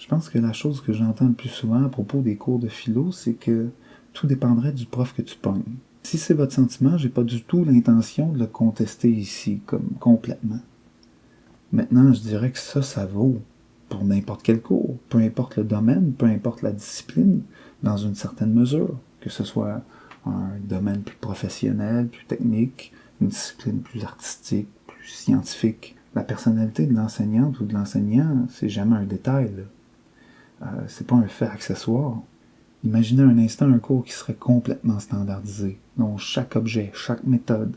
Je pense que la chose que j'entends le plus souvent à propos des cours de philo, c'est que tout dépendrait du prof que tu pognes. Si c'est votre sentiment, j'ai pas du tout l'intention de le contester ici, comme complètement. Maintenant, je dirais que ça vaut pour n'importe quel cours, peu importe le domaine, peu importe la discipline, dans une certaine mesure, que ce soit un domaine plus professionnel, plus technique, une discipline plus artistique, plus scientifique. La personnalité de l'enseignante ou de l'enseignant, c'est jamais un détail, là. C'est pas un fait accessoire. Imaginez un instant un cours qui serait complètement standardisé, dont chaque objet, chaque méthode,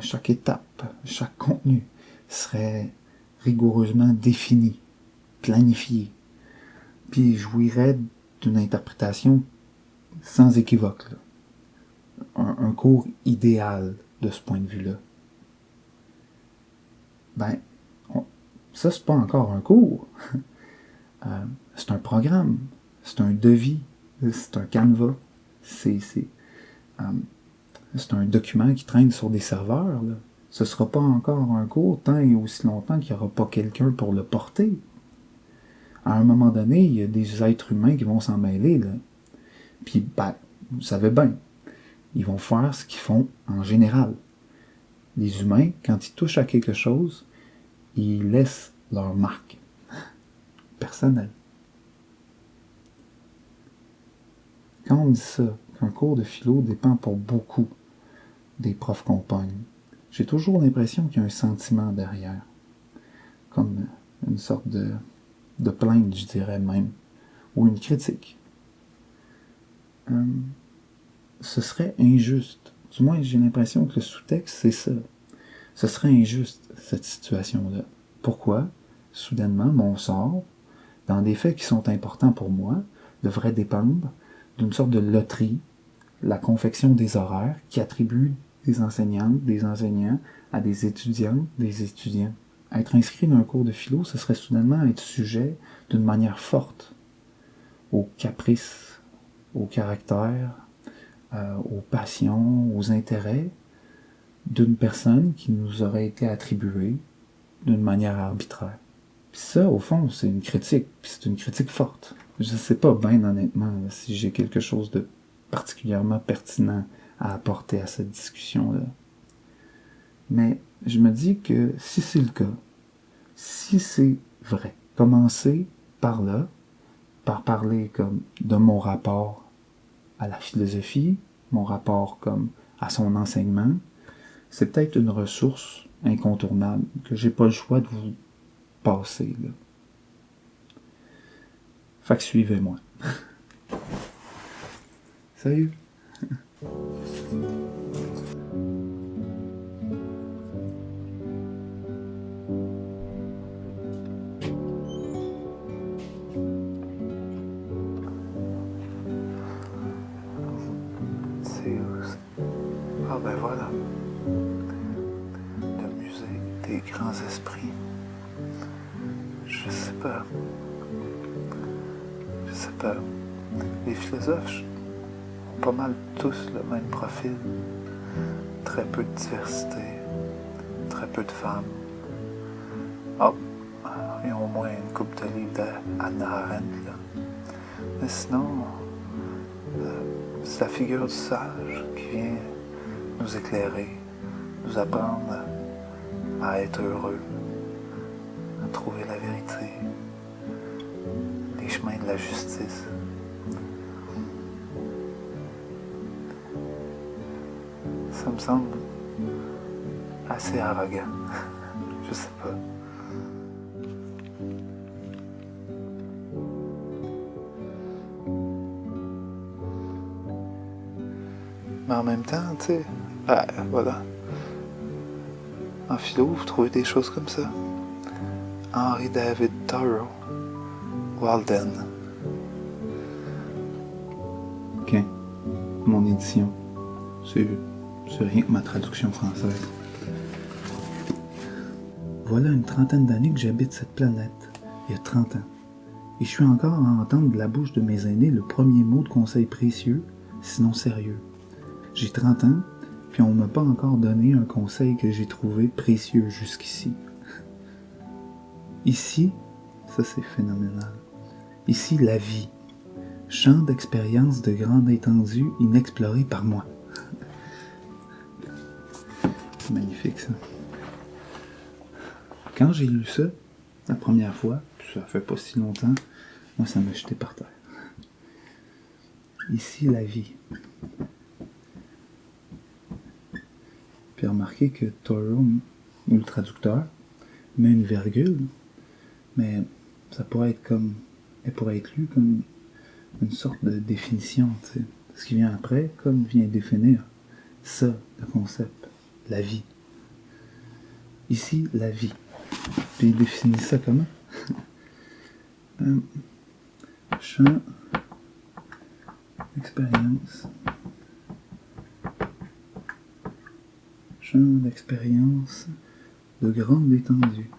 chaque étape, chaque contenu serait rigoureusement défini, planifié, puis jouirait d'une interprétation sans équivoque, là. Un cours idéal de ce point de vue-là. Ça, c'est pas encore un cours. C'est un programme, c'est un devis, c'est un canevas, c'est un document qui traîne sur des serveurs, là. Ce sera pas encore un cours tant et aussi longtemps qu'il n'y aura pas quelqu'un pour le porter. À un moment donné, il y a des êtres humains qui vont s'en mêler, là. Puis, vous savez bien, ils vont faire ce qu'ils font en général. Les humains, quand ils touchent à quelque chose, ils laissent leur marque personnelle. Quand on dit ça, qu'un cours de philo dépend pour beaucoup des profs qu'on pogne, j'ai toujours l'impression qu'il y a un sentiment derrière. Comme une sorte de plainte, je dirais même, ou une critique. Ce serait injuste. Du moins, j'ai l'impression que le sous-texte, c'est ça. Ce serait injuste, cette situation-là. Pourquoi? Soudainement, mon sort, dans des faits qui sont importants pour moi, devrait dépendre d'une sorte de loterie, la confection des horaires qui attribue des enseignantes, des enseignants à des étudiantes, des étudiants. Être inscrit dans un cours de philo, ce serait soudainement être sujet d'une manière forte aux caprices, au caractère, aux passions, aux intérêts d'une personne qui nous aurait été attribuée d'une manière arbitraire. Puis ça, au fond, c'est une critique, puis c'est une critique forte. Je sais pas bien honnêtement si j'ai quelque chose de particulièrement pertinent à apporter à cette discussion-là. Mais je me dis que si c'est le cas, si c'est vrai, commencer par là, par parler comme de mon rapport à la philosophie, mon rapport comme à son enseignement, c'est peut-être une ressource incontournable que j'ai pas le choix de vous passer, là. Fait que suivez-moi. Salut! C'est où ça? Ah ben voilà. Le musée des grands esprits. Je sais pas. Les philosophes ont pas mal tous le même profil. Très peu de diversité, très peu de femmes. Oh, et au moins une couple de livres d'Hannah Arendt, là. Mais sinon, c'est la figure du sage qui vient nous éclairer, nous apprendre à être heureux, à trouver la vérité, les chemins de la justice. Ça me semble assez arrogant. Je sais pas. Mais en même temps, tu sais, voilà. En philo, vous trouvez des choses comme ça. Henry David Thoreau, Walden. Ok, mon édition. C'est rien que ma traduction française. Voilà une trentaine d'années que j'habite cette planète. Il y a 30 ans. Et je suis encore à entendre de la bouche de mes aînés le premier mot de conseil précieux, sinon sérieux. J'ai 30 ans, puis on m'a pas encore donné un conseil que j'ai trouvé précieux jusqu'ici. Ici, ça c'est phénoménal. Ici, la vie. Champ d'expérience de grande étendue inexploré par moi. C'est magnifique, ça. Quand j'ai lu ça, la première fois, ça fait pas si longtemps, moi, ça m'a jeté par terre. Ici, la vie. Puis remarquez que Thoreau, ou le traducteur, met une virgule, mais ça pourrait être comme... Elle pourrait être lue comme une sorte de définition, tu sais. Ce qui vient après, comme vient définir ça, le concept, la vie. Ici, la vie. Puis il définit ça comment? Champ d'expérience. Champ d'expérience de grande étendue.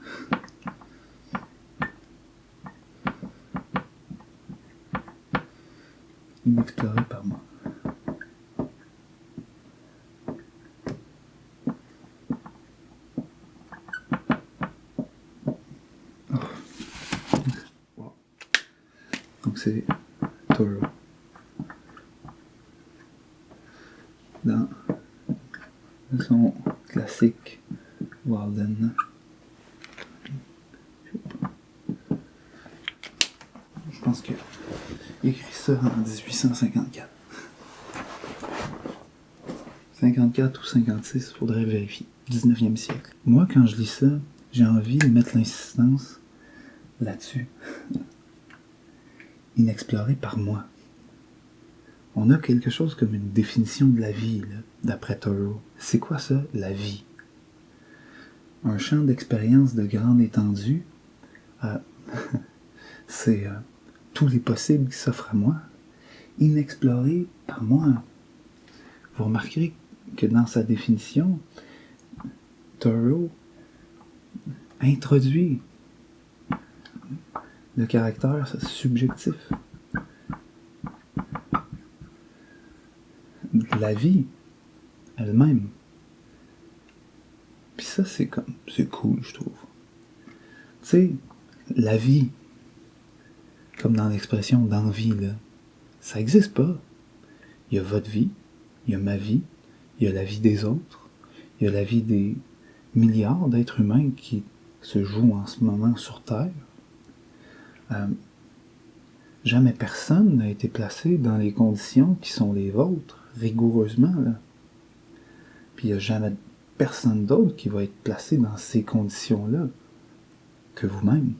Inexploré par moi. Oh. Wow. Donc c'est Thoreau. Dans son classique Walden. Je pense qu'il écrit ça en 1854. 54 ou 56, faudrait vérifier. 19e siècle. Moi, quand je lis ça, j'ai envie de mettre l'insistance là-dessus. Inexploré par moi. On a quelque chose comme une définition de la vie, là, d'après Thoreau. C'est quoi ça, la vie? Un champ d'expérience de grande étendue, c'est tous les possibles qui s'offrent à moi, inexplorés par moi. Vous remarquerez que dans sa définition, Thoreau introduit le caractère subjectif. La vie elle-même. Puis ça, c'est cool, je trouve. Tu sais, la vie, comme dans l'expression d'envie, là, ça n'existe pas. Il y a votre vie, il y a ma vie, il y a la vie des autres, il y a la vie des milliards d'êtres humains qui se jouent en ce moment sur Terre. Jamais personne n'a été placé dans les conditions qui sont les vôtres, rigoureusement, là. Puis il n'y a jamais personne d'autre qui va être placé dans ces conditions-là que vous-même.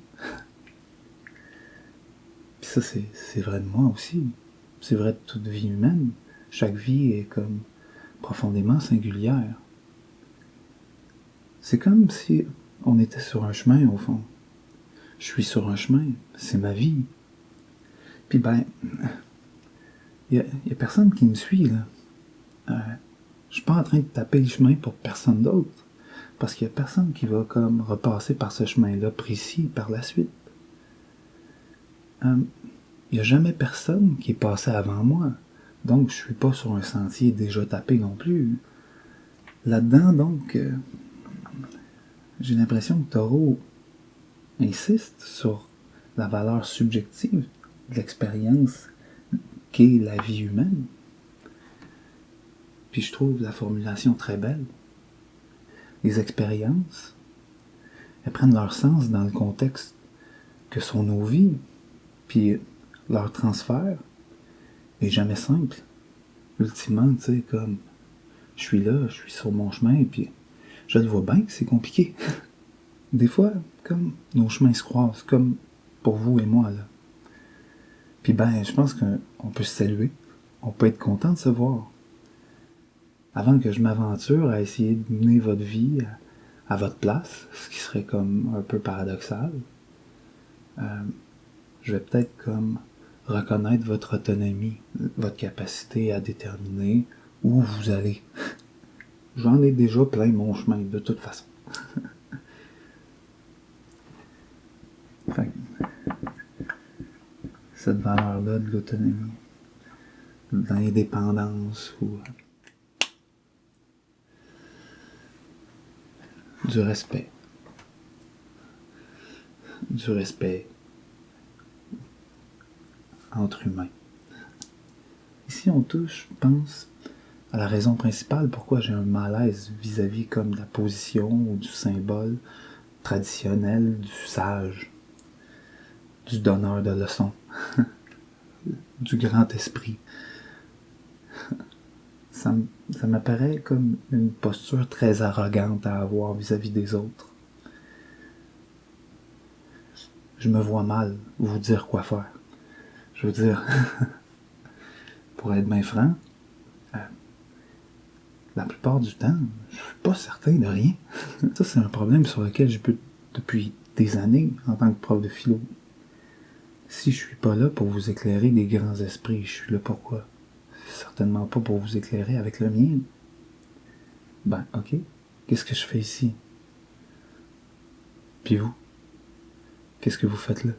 Puis ça, c'est vrai de moi aussi. C'est vrai de toute vie humaine. Chaque vie est comme profondément singulière. C'est comme si on était sur un chemin, au fond. Je suis sur un chemin, c'est ma vie. Puis ben, il y a personne qui me suit, là. Je suis pas en train de taper le chemin pour personne d'autre. Parce qu'il y a personne qui va comme repasser par ce chemin-là précis par la suite. Il n'y a jamais personne qui est passé avant moi. Donc je suis pas sur un sentier déjà tapé non plus. Là-dedans, donc, j'ai l'impression que Thoreau insiste sur la valeur subjective de l'expérience qu'est la vie humaine. Puis je trouve la formulation très belle. Les expériences, elles prennent leur sens dans le contexte que sont nos vies, puis leur transfert est jamais simple. Ultimement, tu sais, comme, je suis là, je suis sur mon chemin, puis je le vois bien que c'est compliqué. Des fois, comme nos chemins se croisent, comme pour vous et moi, là. Puis ben, je pense qu'on peut se saluer, on peut être content de se voir. Avant que je m'aventure à essayer de mener votre vie à votre place, ce qui serait comme un peu paradoxal, je vais peut-être comme reconnaître votre autonomie, votre capacité à déterminer où vous allez. J'en ai déjà plein mon chemin, de toute façon. Fait que, cette valeur-là de l'autonomie, de l'indépendance ou du respect. Du respect entre humains. Ici, on touche, je pense, à la raison principale pourquoi j'ai un malaise vis-à-vis comme de la position ou du symbole traditionnel du sage, du donneur de leçons, du grand esprit. Ça m'apparaît comme une posture très arrogante à avoir vis-à-vis des autres. Je me vois mal vous dire quoi faire. Je veux dire, pour être bien franc, la plupart du temps, je suis pas certain de rien. Ça, c'est un problème sur lequel je bute depuis des années en tant que prof de philo. Si je suis pas là pour vous éclairer des grands esprits, je suis là pourquoi? Certainement pas pour vous éclairer avec le mien. Ben, ok. Qu'est-ce que je fais ici? Puis vous? Qu'est-ce que vous faites là?